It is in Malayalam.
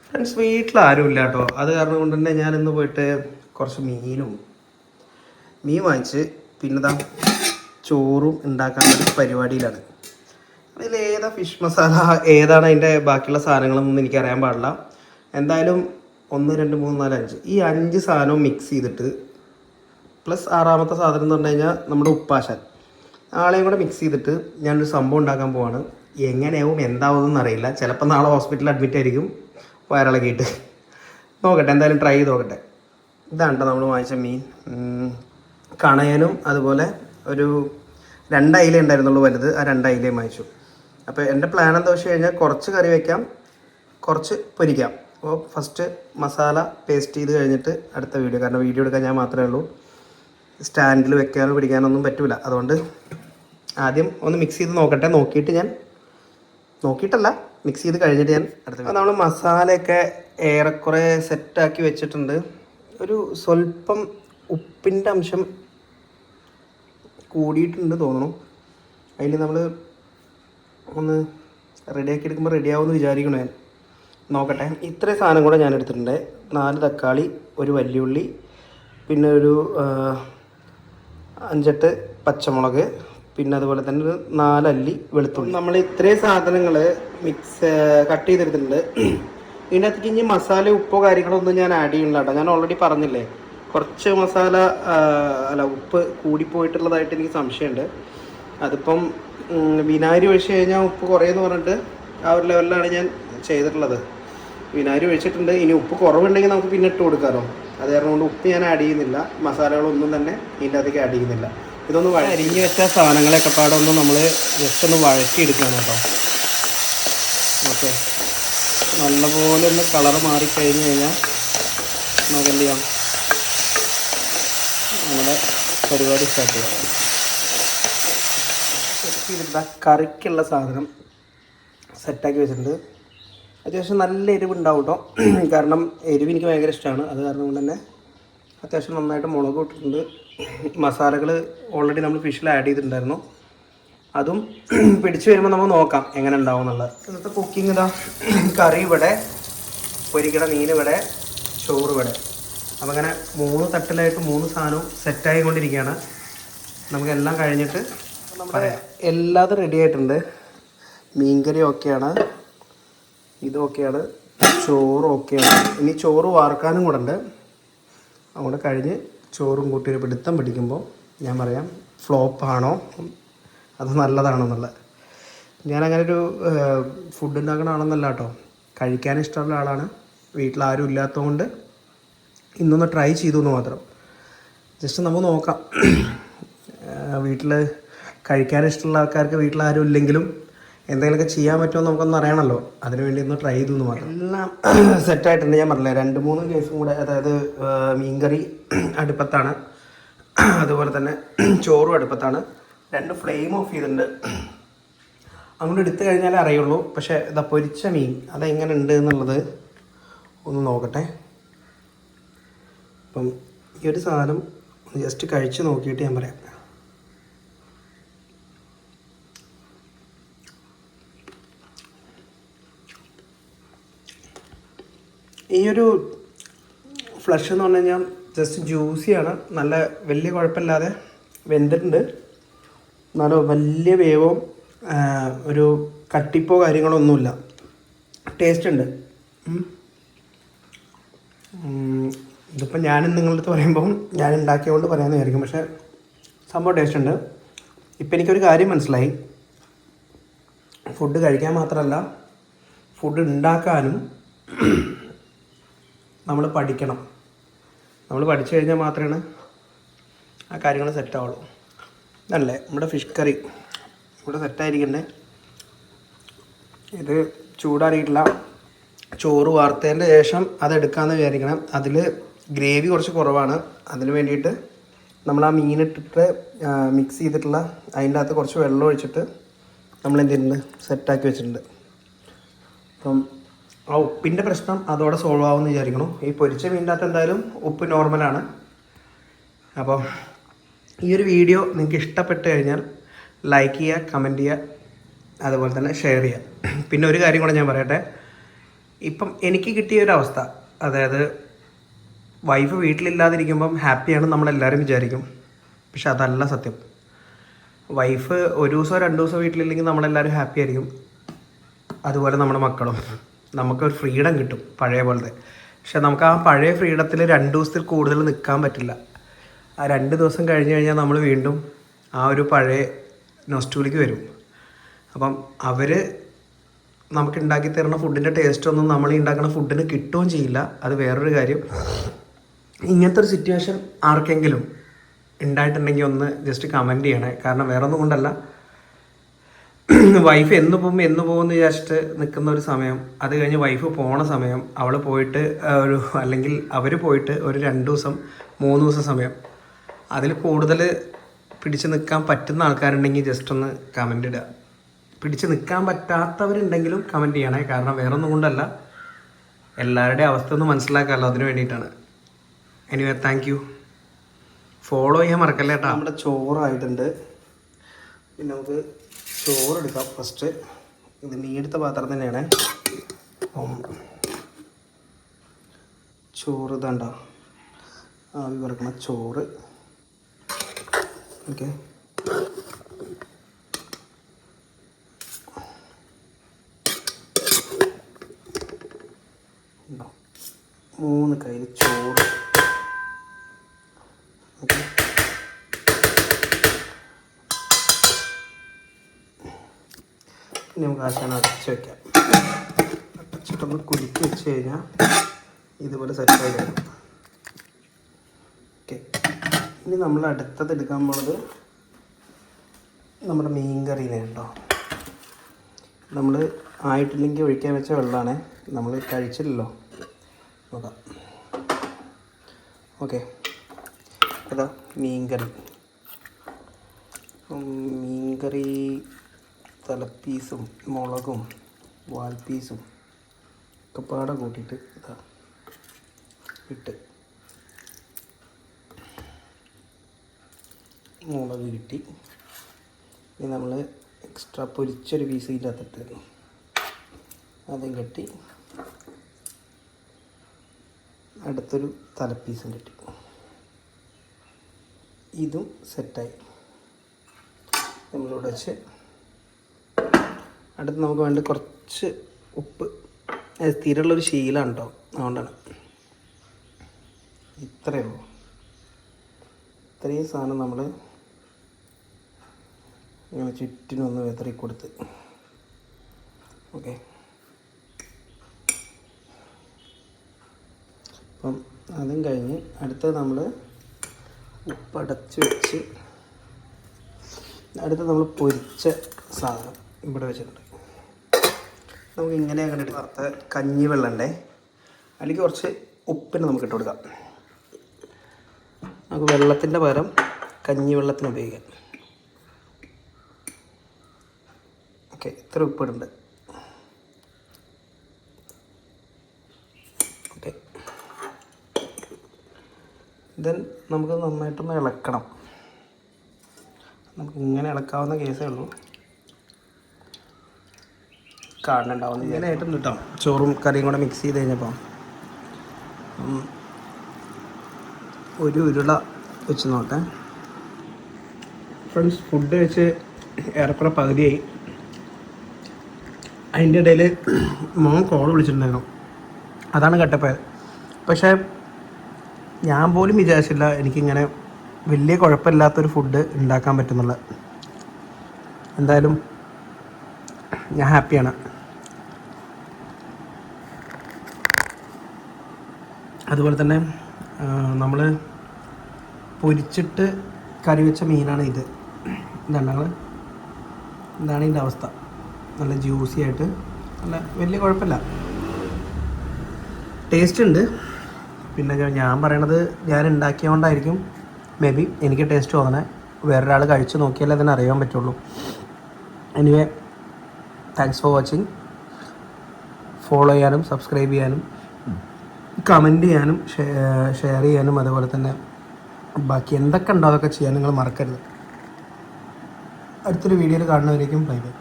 ഫ്രണ്ട്സ് വീട്ടിലാരുമില്ല കേട്ടോ. അത് കാരണം കൊണ്ട് തന്നെ ഞാനിന്ന് പോയിട്ട് കുറച്ച് മീൻ വാങ്ങിച്ച് പിന്നെ ചോറും ഉണ്ടാക്കാനുള്ള പരിപാടിയിലാണ്. അതിൽ ഏതാ ഫിഷ് മസാല, ഏതാണ് അതിൻ്റെ ബാക്കിയുള്ള സാധനങ്ങളൊന്നും എനിക്കറിയാൻ പാടില്ല. എന്തായാലും 1 2 3 4 5 ഈ 5 സാധനവും മിക്സ് ചെയ്തിട്ട് പ്ലസ് ആറാമത്തെ സാധനം എന്ന് പറഞ്ഞു കഴിഞ്ഞാൽ നമ്മുടെ ഉപ്പാശാൻ, ആളെയും കൂടെ മിക്സ് ചെയ്തിട്ട് ഞാനൊരു സംഭവം ഉണ്ടാക്കാൻ പോവാണ്. എങ്ങനെയാവും എന്താവും എന്നറിയില്ല. ചിലപ്പോൾ നാളെ ഹോസ്പിറ്റലിൽ അഡ്മിറ്റ് ആയിരിക്കും വയറിളകിയിട്ട്. നോക്കട്ടെ, എന്തായാലും ട്രൈ ചെയ്ത് നോക്കട്ടെ. ഇതാണ് കേട്ടോ നമ്മൾ വാങ്ങിച്ച മീൻ. കണയനും അതുപോലെ ഒരു 2 അയില ഉണ്ടായിരുന്നുള്ളൂ വലുത്. ആ 2 അയിലയും വാങ്ങിച്ചു. അപ്പോൾ എൻ്റെ പ്ലാൻ എന്താ വെച്ച് കഴിഞ്ഞാൽ കുറച്ച് കറി വയ്ക്കാം, കുറച്ച് പൊരിക്കാം. അപ്പോൾ ഫസ്റ്റ് മസാല പേസ്റ്റ് ചെയ്ത് കഴിഞ്ഞിട്ട് അടുത്ത വീഡിയോ, കാരണം വീഡിയോ എടുക്കാൻ ഞാൻ മാത്രമേ ഉള്ളൂ. സ്റ്റാൻഡിൽ വെക്കാനോ പിടിക്കാനൊന്നും പറ്റില്ല. അതുകൊണ്ട് ആദ്യം ഒന്ന് മിക്സ് ചെയ്ത് നോക്കട്ടെ. നോക്കിയിട്ടല്ല, മിക്സ് ചെയ്ത് കഴിഞ്ഞിട്ട് ഞാൻ അടുത്ത. നമ്മൾ മസാലയൊക്കെ ഏറെക്കുറെ സെറ്റാക്കി വെച്ചിട്ടുണ്ട്. ഒരു സ്വല്പം ഉപ്പിൻ്റെ അംശം കൂടിയിട്ടുണ്ട് തോന്നുന്നു. അതിൽ നമ്മൾ ഒന്ന് റെഡിയാക്കി എടുക്കുമ്പോൾ റെഡിയാവുമെന്ന് വിചാരിക്കണേ. നോക്കട്ടെ. ഇത്രയും സാധനം കൂടെ ഞാൻ എടുത്തിട്ടുണ്ട്. 4 തക്കാളി, ഒരു വലിയുള്ളി, പിന്നെ ഒരു 5-8 പച്ചമുളക്, പിന്നെ അതുപോലെ തന്നെ ഒരു 4 അല്ലി വെളുത്തുള്ളി. നമ്മൾ ഇത്രയും സാധനങ്ങൾ കട്ട് ചെയ്തെടുത്തിട്ടുണ്ട്. ഇതിൻ്റെ അകത്തേക്ക് ഇനി മസാല ഉപ്പോ കാര്യങ്ങളോ ഒന്നും ഞാൻ ആഡ് ചെയ്യണില്ല കേട്ടോ. ഞാൻ ഓൾറെഡി പറഞ്ഞില്ലേ, കുറച്ച് മസാല ഉപ്പ് കൂടിപ്പോയിട്ടുള്ളതായിട്ട് എനിക്ക് സംശയമുണ്ട്. അതിപ്പം വിനാഗിരി ഒഴിച്ച് കഴിഞ്ഞാൽ ഉപ്പ് കുറയെന്ന് പറഞ്ഞിട്ട് ആ ഒരു ലെവലിലാണ് ഞാൻ ചെയ്തിട്ടുള്ളത്. വിനാഗിരി ഒഴിച്ചിട്ടുണ്ട്. ഇനി ഉപ്പ് കുറവുണ്ടെങ്കിൽ നമുക്ക് പിന്നെ ഇട്ട് കൊടുക്കാമല്ലോ. അത് കാരണം കൊണ്ട് ഉപ്പ് ഞാൻ ആഡ് ചെയ്യുന്നില്ല. മസാലകളൊന്നും തന്നെ ഇതിൻ്റെ അകത്തേക്ക് ആഡ് ചെയ്യുന്നില്ല. ഇതൊന്ന് അരിഞ്ഞ് വെച്ച സാധനങ്ങളൊക്കെ പാടൊന്ന് നമ്മൾ ജസ്റ്റ് ഒന്ന് വഴറ്റിയെടുക്കുകയാണ് കേട്ടോ. ഓക്കെ, നല്ലപോലെ ഒന്ന് കളറ് മാറിക്കഴിഞ്ഞ് കഴിഞ്ഞാൽ നമുക്ക് എന്ത് ചെയ്യാം, നമ്മുടെ പരിപാടി സ്റ്റാർട്ട് ചെയ്യാം. കറിക്കുള്ള സാധനം സെറ്റാക്കി വെച്ചിട്ടുണ്ട്. അത്യാവശ്യം നല്ല എരിവുണ്ടാവും കേട്ടോ. കാരണം എരിവ് എനിക്ക് ഭയങ്കര ഇഷ്ടമാണ്. അത് കാരണം കൊണ്ട് തന്നെ അത്യാവശ്യം നന്നായിട്ട് മുളക് ഇട്ടിട്ടുണ്ട്. മസാലകൾ ഓൾറെഡി നമ്മൾ ഫിഷിൽ ആഡ് ചെയ്തിട്ടുണ്ടായിരുന്നു. അതും പിടിച്ച് വരുമ്പോൾ നമുക്ക് നോക്കാം എങ്ങനെ ഉണ്ടാവും എന്നുള്ളത്. ഇന്നത്തെ കുക്കിംഗ് ഇതാ, കറി ഇവിടെ, പൊരിക്കണ മീൻ ഇവിടെ, ചോറ് ഇവിടെ. അപ്പം അങ്ങനെ 3 തട്ടിലായിട്ട് 3 സാധനവും സെറ്റായിക്കൊണ്ടിരിക്കുകയാണ്. നമുക്കെല്ലാം കഴിഞ്ഞിട്ട് പറയാം. എല്ലാതും റെഡി ആയിട്ടുണ്ട്. മീൻകറി ഓക്കെയാണ്, ഇതൊക്കെയാണ്, ചോറ് ഓക്കെയാണ്. ഇനി ചോറ് വാർക്കാനും കൂടെ ഉണ്ട്. അങ്ങോട്ട് കഴിഞ്ഞ് ചോറും കൂട്ടി ഒരു പിടുത്തം പിടിക്കുമ്പോൾ ഞാൻ പറയാം ഫ്ലോപ്പാണോ അത് നല്ലതാണോ എന്നുള്ളത്. ഞാനങ്ങനെ ഒരു ഫുഡ് ഉണ്ടാക്കുന്ന ആളെന്നല്ല കേട്ടോ. കഴിക്കാൻ ഇഷ്ടമുള്ള ആളാണ്. വീട്ടിലാരും ഇല്ലാത്തതുകൊണ്ട് ഇന്നൊന്ന് ട്രൈ ചെയ്തു എന്ന് മാത്രം. ജസ്റ്റ് നമുക്ക് നോക്കാം. വീട്ടിൽ കഴിക്കാൻ ഇഷ്ടമുള്ള ആൾക്കാർക്ക് വീട്ടിലാരും ഇല്ലെങ്കിലും എന്തെങ്കിലുമൊക്കെ ചെയ്യാൻ പറ്റുമോ നമുക്കൊന്ന് അറിയണമല്ലോ. അതിനുവേണ്ടി ഒന്ന് ട്രൈ ചെയ്തു എന്ന് മാത്രം. എല്ലാം സെറ്റായിട്ടുണ്ട്. ഞാൻ പറഞ്ഞില്ലേ, 2-3 കേസും കൂടെ, അതായത് മീൻകറി അടുപ്പത്താണ്, അതുപോലെ തന്നെ ചോറും അടുപ്പത്താണ്. 2 ഫ്ലെയിം ഓഫ് ചെയ്തിട്ടുണ്ട്. അങ്ങോട്ട് എടുത്തു കഴിഞ്ഞാലേ അറിയുള്ളൂ. പക്ഷേ ഇതാ പൊരിച്ച മീൻ അതെങ്ങനെ ഉണ്ട് എന്നുള്ളത് ഒന്ന് നോക്കട്ടെ. അപ്പം ഈ ഒരു സാധനം ജസ്റ്റ് കഴിച്ച് നോക്കിയിട്ട് ഞാൻ പറയാം. ഈ ഒരു ഫ്ലഷ് എന്ന് പറഞ്ഞു കഴിഞ്ഞാൽ ജസ്റ്റ് ജ്യൂസിയാണ്. നല്ല വലിയ കുഴപ്പമില്ലാതെ വെന്തിട്ടുണ്ട്. നല്ല വലിയ വേവോ ഒരു കട്ടിപ്പോ കാര്യങ്ങളോ ഒന്നുമില്ല. ടേസ്റ്റ് ഉണ്ട്. ഇതിപ്പോൾ ഞാനും നിങ്ങളുടെ അടുത്ത് പറയുമ്പം ഞാൻ ഉണ്ടാക്കിയതുകൊണ്ട് പറയാമെന്ന് വിചാരിക്കും. പക്ഷേ സംഭവം ടേസ്റ്റ് ഉണ്ട്. ഇപ്പം എനിക്കൊരു കാര്യം മനസ്സിലായി. ഫുഡ് കഴിക്കാൻ മാത്രമല്ല, ഫുഡ് ഉണ്ടാക്കാനും നമ്മൾ പഠിക്കണം. നമ്മൾ പഠിച്ചു കഴിഞ്ഞാൽ മാത്രമേ ആ കാര്യങ്ങൾ സെറ്റാവുള്ളൂ. ഇതല്ലേ നമ്മുടെ ഫിഷ് കറി ഇവിടെ സെറ്റായിരിക്കണ്ടേ. ഇത് ചൂടാറിയിട്ടില്ല. ചോറ് വാർത്തതിൻ്റെ ശേഷം അതെടുക്കാമെന്ന് വിചാരിക്കണം. അതിൽ ഗ്രേവി കുറച്ച് കുറവാണ്. അതിന് വേണ്ടിയിട്ട് നമ്മൾ ആ മീനിട്ടിട്ട് മിക്സ് ചെയ്തിട്ടുള്ള അതിൻ്റെ അകത്ത് കുറച്ച് വെള്ളം ഒഴിച്ചിട്ട് നമ്മൾ എന്ത് ചെയ്യുന്നുണ്ട്, സെറ്റാക്കി വെച്ചിട്ടുണ്ട്. അപ്പം ആ ഉപ്പിൻ്റെ പ്രശ്നം അതോടെ സോൾവ് ആവുമെന്ന് വിചാരിക്കണം. ഈ പൊരിച്ച മീനിൻ്റെ അകത്ത് എന്തായാലും ഉപ്പ് നോർമലാണ്. അപ്പം ഈ ഒരു വീഡിയോ നിങ്ങൾക്ക് ഇഷ്ടപ്പെട്ട് കഴിഞ്ഞാൽ ലൈക്ക് ചെയ്യുക, കമൻറ്റ് ചെയ്യുക, അതുപോലെ തന്നെ ഷെയർ ചെയ്യുക. പിന്നെ ഒരു കാര്യം കൂടെ ഞാൻ പറയട്ടെ, ഇപ്പം എനിക്ക് കിട്ടിയൊരവസ്ഥ, അതായത് വൈഫ് വീട്ടിലില്ലാതിരിക്കുമ്പം ഹാപ്പിയാണ് നമ്മളെല്ലാവരും വിചാരിക്കും. പക്ഷെ അതല്ല സത്യം. വൈഫ് ഒരു ദിവസമോ 2 ദിവസമോ വീട്ടിലില്ലെങ്കിൽ നമ്മളെല്ലാവരും ഹാപ്പി ആയിരിക്കും. അതുപോലെ നമ്മുടെ മക്കളും. നമുക്കൊരു ഫ്രീഡം കിട്ടും പഴയ പോലത്തെ. പക്ഷെ നമുക്ക് ആ പഴയ ഫ്രീഡത്തിൽ 2 ദിവസത്തിൽ കൂടുതൽ നിൽക്കാൻ പറ്റില്ല. ആ 2 ദിവസം കഴിഞ്ഞ് കഴിഞ്ഞാൽ നമ്മൾ വീണ്ടും ആ ഒരു പഴയ നൊസ്റ്റൂളിക്ക് വരും. അപ്പം അവർ നമുക്ക് ഉണ്ടാക്കി തരുന്ന ഫുഡിൻ്റെ ടേസ്റ്റൊന്നും നമ്മൾ ഈ ഉണ്ടാക്കുന്ന ഫുഡിന് കിട്ടുകയും ചെയ്യില്ല. അത് വേറൊരു കാര്യം. ഇങ്ങനത്തെ ഒരു സിറ്റുവേഷൻ ആർക്കെങ്കിലും ഉണ്ടായിട്ടുണ്ടെങ്കിൽ ഒന്ന് ജസ്റ്റ് കമൻറ്റ് ചെയ്യണേ. കാരണം വേറെ ഒന്നും കൊണ്ടല്ല, വൈഫ് എന്ന് പോകുമെന്ന് വിചാരിച്ചിട്ട് നിൽക്കുന്ന ഒരു സമയം, അത് കഴിഞ്ഞ് വൈഫ് പോണ സമയം, അവൾ പോയിട്ട് അല്ലെങ്കിൽ അവർ പോയിട്ട് ഒരു 2 ദിവസം 3 ദിവസം സമയം, അതിൽ കൂടുതൽ പിടിച്ച് നിൽക്കാൻ പറ്റുന്ന ആൾക്കാരുണ്ടെങ്കിൽ ജസ്റ്റ് ഒന്ന് കമൻ്റ് ഇടുക. പിടിച്ച് നിൽക്കാൻ പറ്റാത്തവരുണ്ടെങ്കിലും കമൻറ്റ് ചെയ്യണേ. കാരണം വേറൊന്നും കൊണ്ടല്ല, എല്ലാവരുടെയും അവസ്ഥ ഒന്ന് മനസ്സിലാക്കാമല്ലോ, അതിന് വേണ്ടിയിട്ടാണ്. Anyway thank you. ഫോളോ ചെയ്യാൻ മറക്കല്ലേ കേട്ടോ. നമ്മുടെ ചോറായിട്ടുണ്ട്. പിന്നെ നമുക്ക് ചോറെടുക്കാം. ഫസ്റ്റ് ഇത് മീനെടുത്ത പാത്രം തന്നെയാണ്. ചോറ് ഇതാണ്ട ആവി പറക്കണ ചോറ്. ഓക്കെ, ഉണ്ടോ 3 കയ്യിൽ ചോറ്. ഓക്കെ, ഇനി നമുക്ക് ആശാൻ അടച്ച് വയ്ക്കാം. അടച്ചിട്ടൊന്ന് കുലുക്കി വെച്ച് കഴിഞ്ഞാൽ ഇതുപോലെ സെറ്റായി വരും. ഓക്കെ, ഇനി നമ്മൾ അടുത്തത് എടുക്കാൻ പോണത് നമ്മുടെ മീൻ കറിനെ കേട്ടോ. നമ്മൾ ആയിട്ടില്ലെങ്കിൽ ഒഴിക്കാൻ വെച്ച വെള്ളമാണ്, നമ്മൾ കഴിച്ചില്ലല്ലോ. നോക്കാം. ഓക്കെ, അതാ മീൻകറി. മീൻകറി തലപ്പീസും മുളകും വാൽപ്പീസും ഒക്കെ പാടെ കൂട്ടിയിട്ട് ഇതാ ഇട്ട് മുളക് കിട്ടി. ഇനി നമ്മൾ എക്സ്ട്രാ പൊരിച്ചൊരു പീസ് ഇതിനകത്തിട്ടായിരുന്നു, അതും കെട്ടി. അടുത്തൊരു തലപ്പീസും കിട്ടി. ഇതും സെറ്റായി. നമ്മളിവിടെ വെച്ച് അടുത്ത് നമുക്ക് വേണ്ട കുറച്ച് ഉപ്പ്. സ്ഥിരമുള്ളൊരു ശീലമാണ് കേട്ടോ, അതുകൊണ്ടാണ്. ഇത്രയേ ഉള്ളൂ. ഇത്രയും സാധനം നമ്മൾ ഇങ്ങനെ ചുറ്റിനൊന്ന് വെതറി കൊടുത്ത്. ഓക്കെ, അപ്പം അതും കഴിഞ്ഞ് അടുത്തത് നമ്മൾ ഉപ്പടച്ച് വെച്ച് അടുത്ത് നമ്മൾ പൊരിച്ച സാധനം ഇവിടെ വെച്ചിട്ടുണ്ട്. നമുക്ക് ഇങ്ങനെ അങ്ങനെ എടുക്കാത്ത കഞ്ഞി വെള്ളമുണ്ടേ, അതിലേക്ക് കുറച്ച് ഉപ്പിന് നമുക്ക് ഇട്ട് കൊടുക്കാം. നമുക്ക് വെള്ളത്തിൻ്റെ പകരം കഞ്ഞി വെള്ളത്തിന് ഉപയോഗിക്കാം. ഓക്കെ, ഇത്ര ഉപ്പിടുണ്ട്. ഓക്കെ, ദെൻ നമുക്ക് നന്നായിട്ടൊന്ന് ഇളക്കണം. നമുക്ക് ഇങ്ങനെ ഇളക്കാവുന്ന കേസേ ഉള്ളൂ, കാണുന്നുണ്ടാവും. ഇങ്ങനെ ആയിട്ടും കിട്ടാം. ചോറും കറിയും കൂടെ മിക്സ് ചെയ്ത് കഴിഞ്ഞപ്പോൾ ഒരു ഉരുള വെച്ച് നോട്ടെ ഫ്രണ്ട്സ്. ഫുഡ് കഴിച്ച് ഏറെക്കുറെ പകുതിയായി. അതിൻ്റെ ഇടയിൽ മോൻ കോൾ വിളിച്ചിട്ടുണ്ടായിരുന്നു, അതാണ് കട്ടപ്പോയത്. പക്ഷേ ഞാൻ പോലും വിചാരിച്ചില്ല എനിക്കിങ്ങനെ വലിയ കുഴപ്പമില്ലാത്തൊരു ഫുഡ് ഉണ്ടാക്കാൻ പറ്റുന്നുള്ളത്. എന്തായാലും ഞാൻ ഹാപ്പിയാണ്. അതുപോലെ തന്നെ നമ്മൾ പൊരിച്ചിട്ട് കറി വെച്ച മീനാണ് ഇത്. ഇതാണ് ഇതിൻ്റെ അവസ്ഥ. നല്ല ജ്യൂസി ആയിട്ട്, നല്ല വലിയ കുഴപ്പമില്ല, ടേസ്റ്റ് ഉണ്ട്. പിന്നെ ഞാൻ പറയണത് ഞാൻ ഉണ്ടാക്കിയതുകൊണ്ടായിരിക്കും മേ ബി എനിക്ക് ടേസ്റ്റ് തോന്നണേ. വേറൊരാൾ കഴിച്ച് നോക്കിയാലേ അതിന് അറിയാൻ പറ്റുള്ളൂ. Anyway thanks for watching. Follow ചെയ്യാനും സബ്സ്ക്രൈബ് ചെയ്യാനും കമൻറ്റ് ചെയ്യാനും ഷെയർ ചെയ്യാനും അതുപോലെ തന്നെ ബാക്കി എന്തൊക്കെ ഉണ്ടോ അതൊക്കെ ചെയ്യാൻ നിങ്ങൾ മറക്കരുത്. അടുത്തൊരു വീഡിയോയിൽ കാണുന്നവരേക്കും ബൈ ബൈ.